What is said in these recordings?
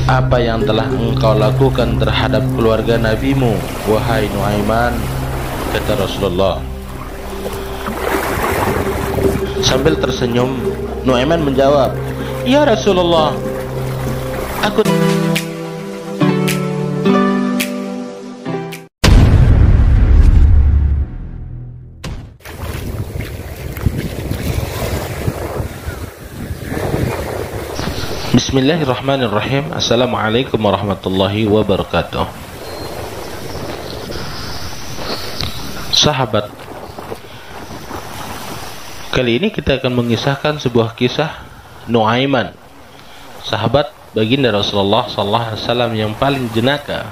Apa yang telah engkau lakukan terhadap keluarga nabimu, wahai Nuaiman? Kata Rasulullah. Sambil tersenyum, Nuaiman menjawab, ya Rasulullah, aku Bismillahirrahmanirrahim. Assalamualaikum warahmatullahi wabarakatuh. Sahabat, kali ini kita akan mengisahkan sebuah kisah Nuaiman, sahabat baginda Rasulullah SAW yang paling jenaka.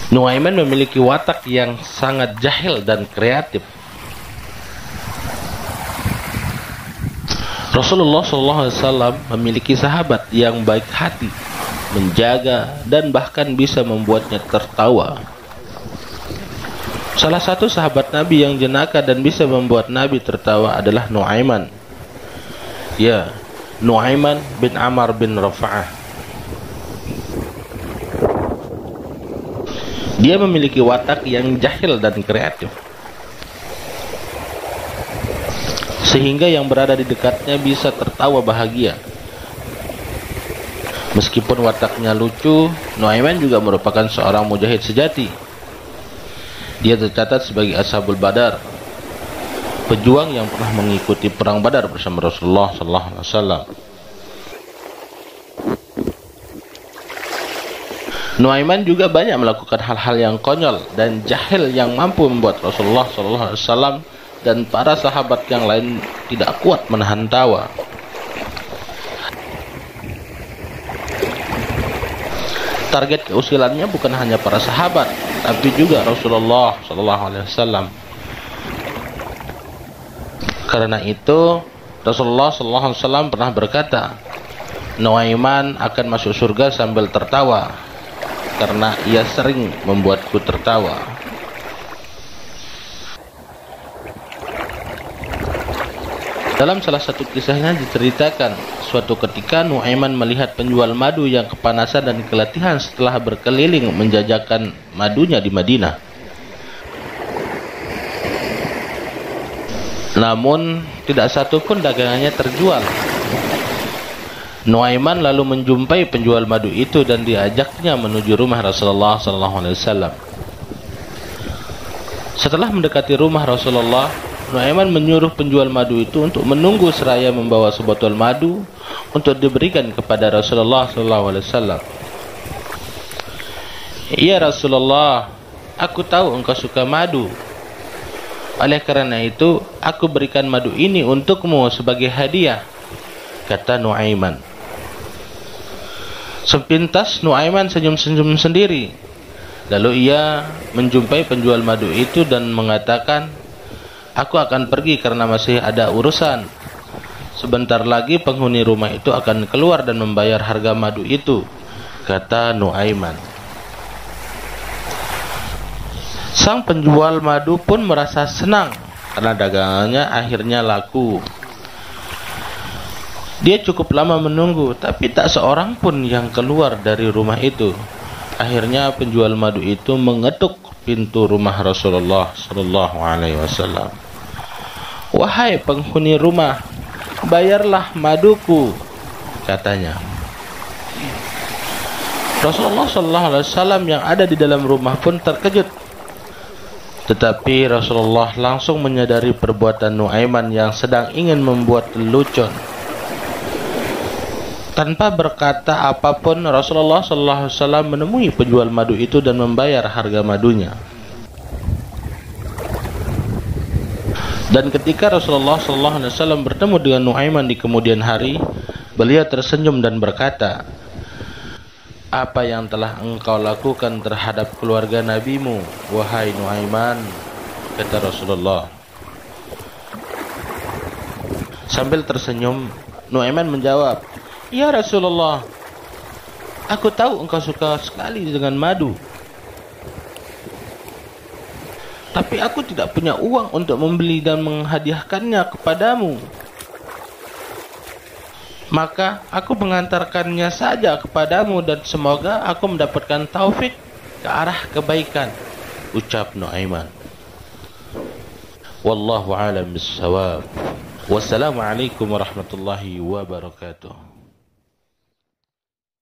Nuaiman memiliki watak yang sangat jahil dan kreatif. Rasulullah SAW memiliki sahabat yang baik hati, menjaga, dan bahkan bisa membuatnya tertawa. Salah satu sahabat Nabi yang jenaka dan bisa membuat Nabi tertawa adalah Nuaiman. Ya, Nuaiman bin Amr bin Rafa'ah. Dia memiliki watak yang jahil dan kreatif, sehingga yang berada di dekatnya bisa tertawa bahagia. Meskipun wataknya lucu, Nuaiman juga merupakan seorang mujahid sejati. Dia tercatat sebagai Ashabul Badar, pejuang yang pernah mengikuti perang Badar bersama Rasulullah SAW. Nuaiman juga banyak melakukan hal-hal yang konyol dan jahil yang mampu membuat Rasulullah SAW dan para sahabat yang lain tidak kuat menahan tawa. Target keusilannya bukan hanya para sahabat, tapi juga Rasulullah SAW. Karena itu, Rasulullah SAW pernah berkata, Nuaiman akan masuk surga sambil tertawa, karena ia sering membuatku tertawa. Dalam salah satu kisahnya diceritakan, suatu ketika Nuaiman melihat penjual madu yang kepanasan dan keletihan setelah berkeliling menjajakan madunya di Madinah. Namun, tidak satu pun dagangannya terjual. Nuaiman lalu menjumpai penjual madu itu dan diajaknya menuju rumah Rasulullah SAW. Setelah mendekati rumah Rasulullah, Nuaiman menyuruh penjual madu itu untuk menunggu seraya membawa sebotol madu untuk diberikan kepada Rasulullah SAW. Ya Rasulullah, aku tahu engkau suka madu. Oleh karena itu, aku berikan madu ini untukmu sebagai hadiah, kata Nuaiman. Sepintas Nuaiman senyum-senyum sendiri. Lalu ia menjumpai penjual madu itu dan mengatakan, aku akan pergi karena masih ada urusan. Sebentar lagi penghuni rumah itu akan keluar dan membayar harga madu itu, kata Nuaiman. Sang penjual madu pun merasa senang karena dagangannya akhirnya laku. Dia cukup lama menunggu, tapi tak seorang pun yang keluar dari rumah itu. Akhirnya penjual madu itu mengetuk pintu rumah Rasulullah SAW. Wahai penghuni rumah, bayarlah maduku, katanya. Rasulullah SAW yang ada di dalam rumah pun terkejut. Tetapi Rasulullah langsung menyadari perbuatan Nuaiman yang sedang ingin membuat lelucon. Tanpa berkata apapun, Rasulullah SAW menemui penjual madu itu dan membayar harga madunya. Dan ketika Rasulullah SAW bertemu dengan Nuaiman di kemudian hari, beliau tersenyum dan berkata, apa yang telah engkau lakukan terhadap keluarga nabimu, wahai Nuaiman? Kata Rasulullah. Sambil tersenyum, Nuaiman menjawab, ya Rasulullah, aku tahu engkau suka sekali dengan madu. Tapi aku tidak punya uang untuk membeli dan menghadiahkannya kepadamu. maka aku mengantarkannya saja kepadamu dan semoga aku mendapatkan taufik ke arah kebaikan, ucap Nuaiman. Wallahu a'lam bissawab. Wassalamualaikum warahmatullahi wabarakatuh.